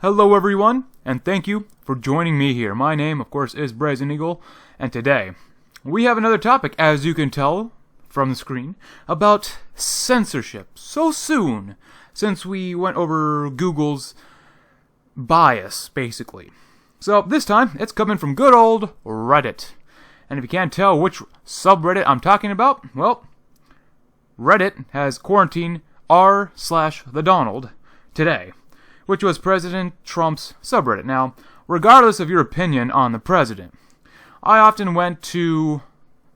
Hello everyone, and thank you for joining me here. My name, of course, is Brazen Eagle, and today we have another topic, as you can tell from the screen, about censorship. So soon, since we went over Google's bias, basically. So this time, it's coming from good old Reddit. And if you can't tell which subreddit I'm talking about, well, Reddit has quarantined r/TheDonald today, which was President Trump's subreddit. Now, regardless of your opinion on the president, I often went to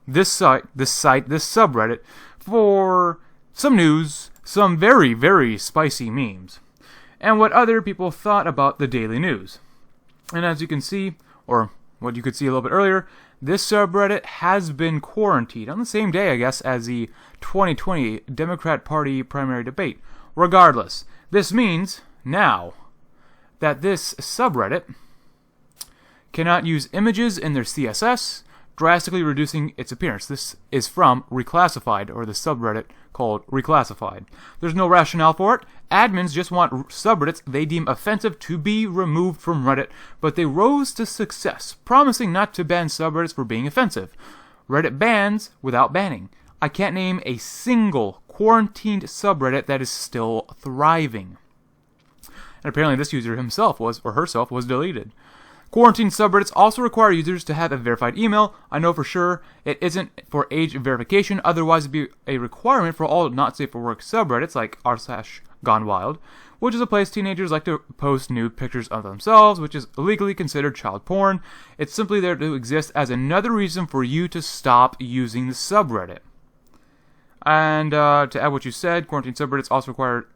this subreddit, for some news, some very, very spicy memes, and what other people thought about the daily news. And as you can see, or what you could see a little bit earlier, this subreddit has been quarantined on the same day, I guess, as the 2020 Democrat Party primary debate. Regardless, this means now that this subreddit cannot use images in their CSS, drastically reducing its appearance. This is from Reclassified, or the subreddit called Reclassified. There's no rationale for it. Admins just want subreddits they deem offensive to be removed from Reddit, but they rose to success, promising not to ban subreddits for being offensive. Reddit bans without banning. I can't name a single quarantined subreddit that is still thriving. And apparently this user himself was deleted. Quarantine subreddits also require users to have a verified email. I know for sure it isn't for age verification, otherwise it'd be a requirement for all not safe for work subreddits like r/GoneWild, which is a place teenagers like to post nude pictures of themselves, which is legally considered child porn. It's simply there to exist as another reason for you to stop using the subreddit. And to add what you said, quarantine subreddits also require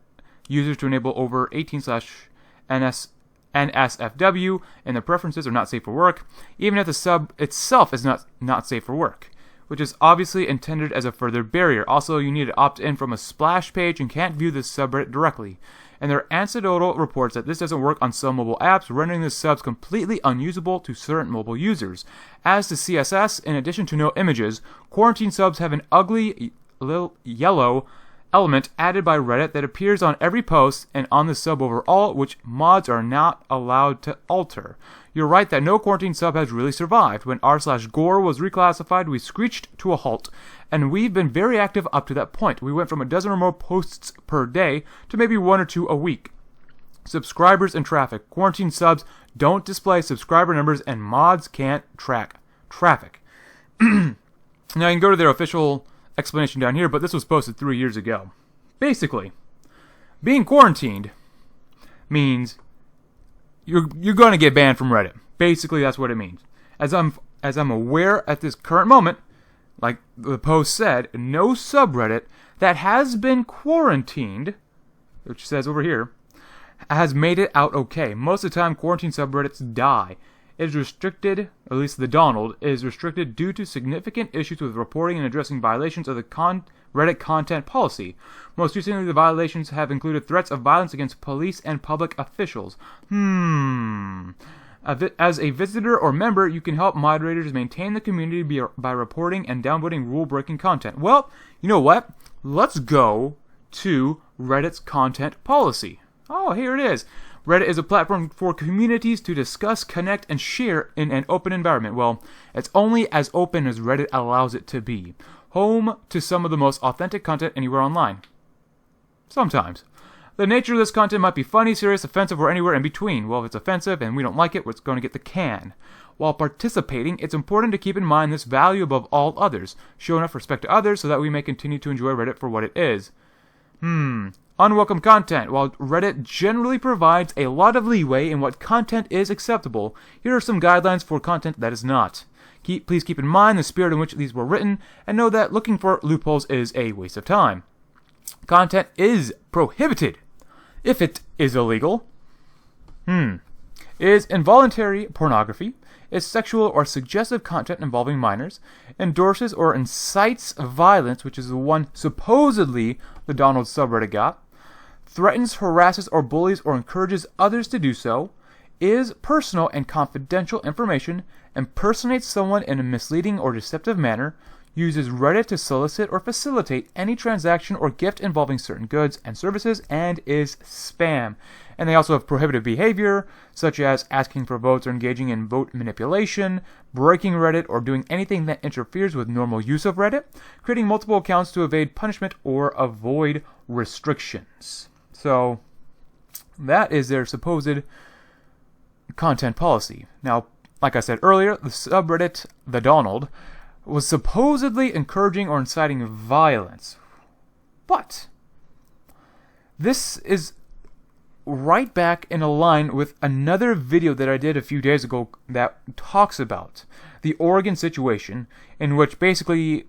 users to enable over 18/NSFW in the preferences are not safe for work, even if the sub itself is not safe for work, which is obviously intended as a further barrier. Also, you need to opt in from a splash page and can't view the subreddit directly. And there are anecdotal reports that this doesn't work on some mobile apps, rendering the subs completely unusable to certain mobile users. As to CSS, in addition to no images, quarantine subs have an ugly little yellow element added by Reddit that appears on every post and on the sub overall, which mods are not allowed to alter. You're right that no quarantine sub has really survived. When r/Gore was reclassified, we screeched to a halt, and we've been very active up to that point. We went from a dozen or more posts per day to maybe one or two a week. Subscribers and traffic. Quarantine subs don't display subscriber numbers, and mods can't track traffic. Now you can go to their official explanation down here, but this was posted 3 years ago. Basically, being quarantined means you're going to get banned from Reddit. Basically, that's what it means. As I'm aware at this current moment, like the post said, no subreddit that has been quarantined, which says over here, has made it out okay. Most of the time, quarantine subreddits die. It is restricted, at least the Donald, is restricted due to significant issues with reporting and addressing violations of the Reddit content policy. Most recently, the violations have included threats of violence against police and public officials. As a visitor or member, you can help moderators maintain the community by reporting and downvoting rule-breaking content. Well, you know what? Let's go to Reddit's content policy. Oh, here it is. Reddit is a platform for communities to discuss, connect, and share in an open environment. Well, it's only as open as Reddit allows it to be. Home to some of the most authentic content anywhere online. Sometimes. The nature of this content might be funny, serious, offensive, or anywhere in between. Well, if it's offensive and we don't like it, it's going to get the can. While participating, it's important to keep in mind this value above all others. Show enough respect to others so that we may continue to enjoy Reddit for what it is. Unwelcome content. While Reddit generally provides a lot of leeway in what content is acceptable, here are some guidelines for content that is not. Please keep in mind the spirit in which these were written, and know that looking for loopholes is a waste of time. Content is prohibited if it is illegal. Is involuntary pornography, is sexual or suggestive content involving minors, endorses or incites violence, which is the one supposedly the Donald subreddit got, threatens, harasses, or bullies or encourages others to do so, is personal and confidential information, impersonates someone in a misleading or deceptive manner, uses Reddit to solicit or facilitate any transaction or gift involving certain goods and services, and is spam. And they also have prohibited behavior, such as asking for votes or engaging in vote manipulation, breaking Reddit, or doing anything that interferes with normal use of Reddit, creating multiple accounts to evade punishment or avoid restrictions. So, that is their supposed content policy. Now, like I said earlier, the subreddit The Donald was supposedly encouraging or inciting violence. But this is right back in a line with another video that I did a few days ago that talks about the Oregon situation, in which basically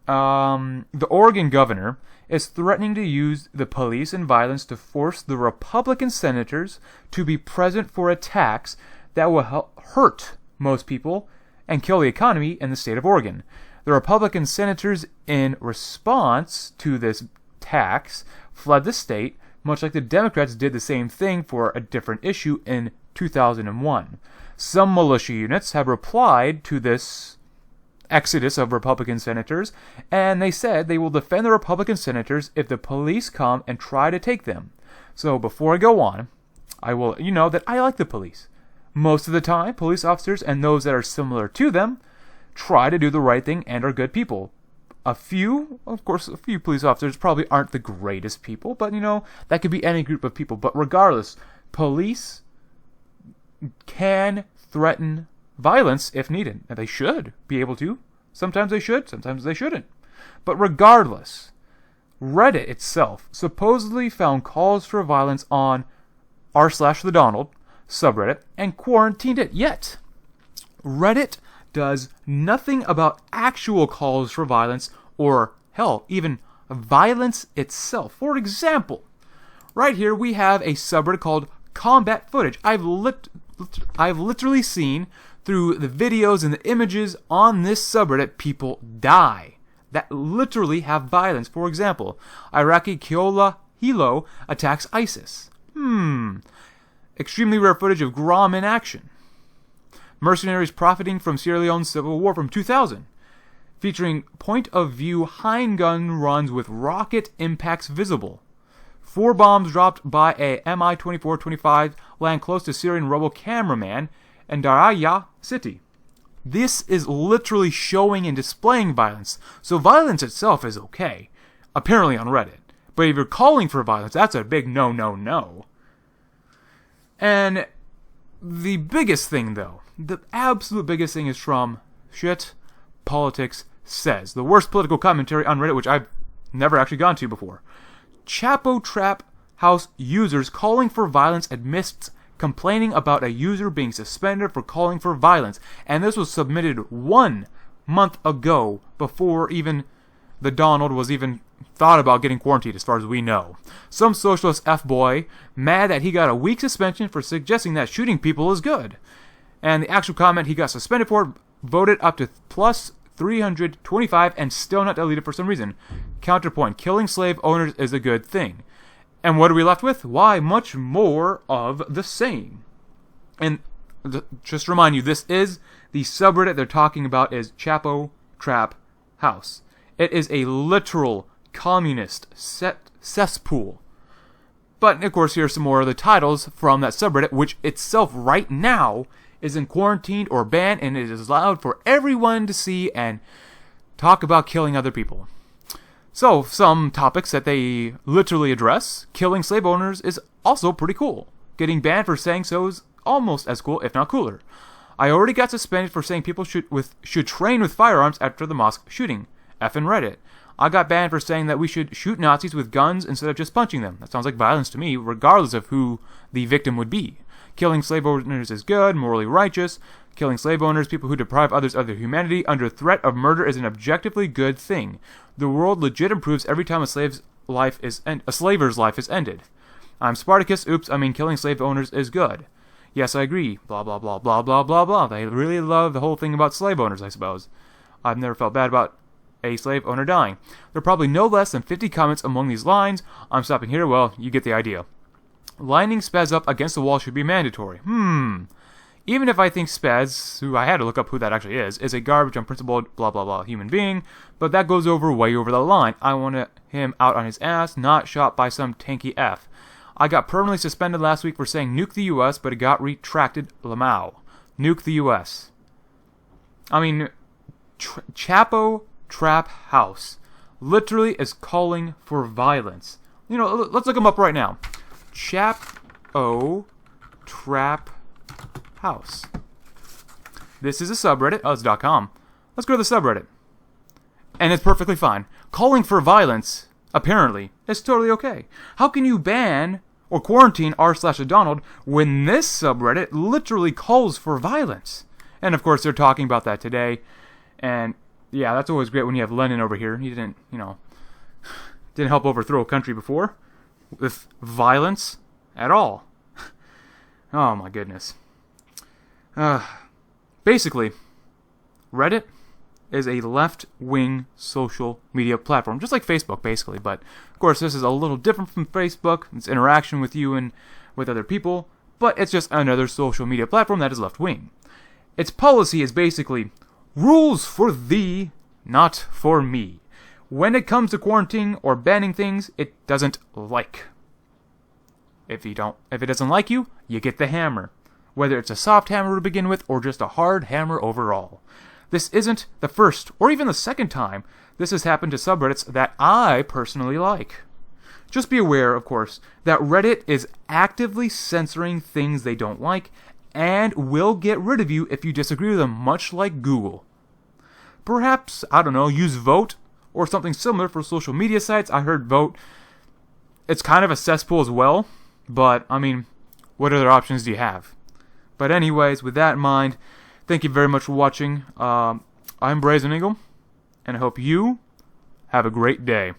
the Oregon governor is threatening to use the police and violence to force the Republican senators to be present for attacks that will hurt most people and kill the economy in the state of Oregon. The Republican senators, in response to this tax, fled the state, much like the Democrats did the same thing for a different issue in 2001. Some militia units have replied to this exodus of Republican senators, and they said they will defend the Republican senators if the police come and try to take them. So before I go on, I will let you know that I like the police. Most of the time, police officers and those that are similar to them try to do the right thing and are good people. A few police officers probably aren't the greatest people, but that could be any group of people. But regardless, police can threaten violence if needed. And they should be able to. Sometimes they should, sometimes they shouldn't. But regardless, Reddit itself supposedly found calls for violence on r/the Donald subreddit and quarantined it. Yet, Reddit does nothing about actual calls for violence or, hell, even violence itself. For example, right here we have a subreddit called Combat Footage. I've literally seen through the videos and the images on this subreddit people die that literally have violence. For example, Iraqi Keola Hilo attacks ISIS. Extremely rare footage of Grom in action. Mercenaries profiting from Sierra Leone's civil war from 2000. Featuring point-of-view handgun runs with rocket impacts visible. 4 bombs dropped by a Mi-24-25 land close to Syrian rebel cameraman in Daraya city. This is literally showing and displaying violence, so violence itself is okay, apparently on Reddit. But if you're calling for violence, that's a big no. And the biggest thing, though, the absolute biggest thing is from Shit Politics Says, the worst political commentary on Reddit, which I've never actually gone to before. Chapo Trap House users calling for violence amidst complaining about a user being suspended for calling for violence. And this was submitted 1 month ago, before even the Donald was even thought about getting quarantined, as far as we know. Some socialist F-boy mad that he got a week suspension for suggesting that shooting people is good. And the actual comment he got suspended for voted up to plus 325 and still not deleted for some reason. Counterpoint, killing slave owners is a good thing. And what are we left with? Why, much more of the same. And just to remind you, this is the subreddit they're talking about is Chapo Trap House. It is a literal communist cesspool. But, of course, here are some more of the titles from that subreddit, which itself right now is in quarantine or banned, and it is allowed for everyone to see and talk about killing other people. So, some topics that they literally address. Killing slave owners is also pretty cool. Getting banned for saying so is almost as cool, if not cooler. I already got suspended for saying people should train with firearms after the mosque shooting. F in Reddit. I got banned for saying that we should shoot Nazis with guns instead of just punching them. That sounds like violence to me, regardless of who the victim would be. Killing slave owners is good, morally righteous. Killing slave owners, people who deprive others of their humanity, under threat of murder is an objectively good thing. The world legit improves every time a slaver's life is ended. I'm Spartacus, killing slave owners is good. Yes, I agree. Blah, blah, blah, blah, blah, blah, blah. They really love the whole thing about slave owners, I suppose. I've never felt bad about a slave owner dying. There are probably no less than 50 comments among these lines. I'm stopping here. Well, you get the idea. Lining spaz up against the wall should be mandatory. Even if I think Spaz, who I had to look up who that actually is a garbage, unprincipled, blah blah blah human being, but that goes way over the line. I want him out on his ass, not shot by some tanky F. I got permanently suspended last week for saying nuke the US, but it got retracted. Lamau. Nuke the US. I mean, Chapo Trap House literally is calling for violence. You know, let's look him up right now. Chapo Trap House. This is a subreddit. Oh, it's .com. Let's go to the subreddit. And it's perfectly fine. Calling for violence, apparently, is totally okay. How can you ban or quarantine r/Donald when this subreddit literally calls for violence? And of course, they're talking about that today. And yeah, that's always great when you have Lenin over here. He didn't help overthrow a country before with violence at all. Oh my goodness. Basically, Reddit is a left-wing social media platform, just like Facebook, basically. But of course, this is a little different from Facebook. It's interaction with you and with other people, but it's just another social media platform that is left-wing. Its policy is basically rules for thee, not for me. When it comes to quarantining or banning things, it doesn't like. If it doesn't like you, you get the hammer. Whether it's a soft hammer to begin with or just a hard hammer overall. This isn't the first or even the second time this has happened to subreddits that I personally like. Just be aware, of course, that Reddit is actively censoring things they don't like and will get rid of you if you disagree with them, much like Google. Perhaps, I don't know, use Vote or something similar for social media sites. I heard Vote, it's kind of a cesspool as well, but, I mean, what other options do you have? But anyways, with that in mind, thank you very much for watching. I'm Brazen Eagle, and I hope you have a great day.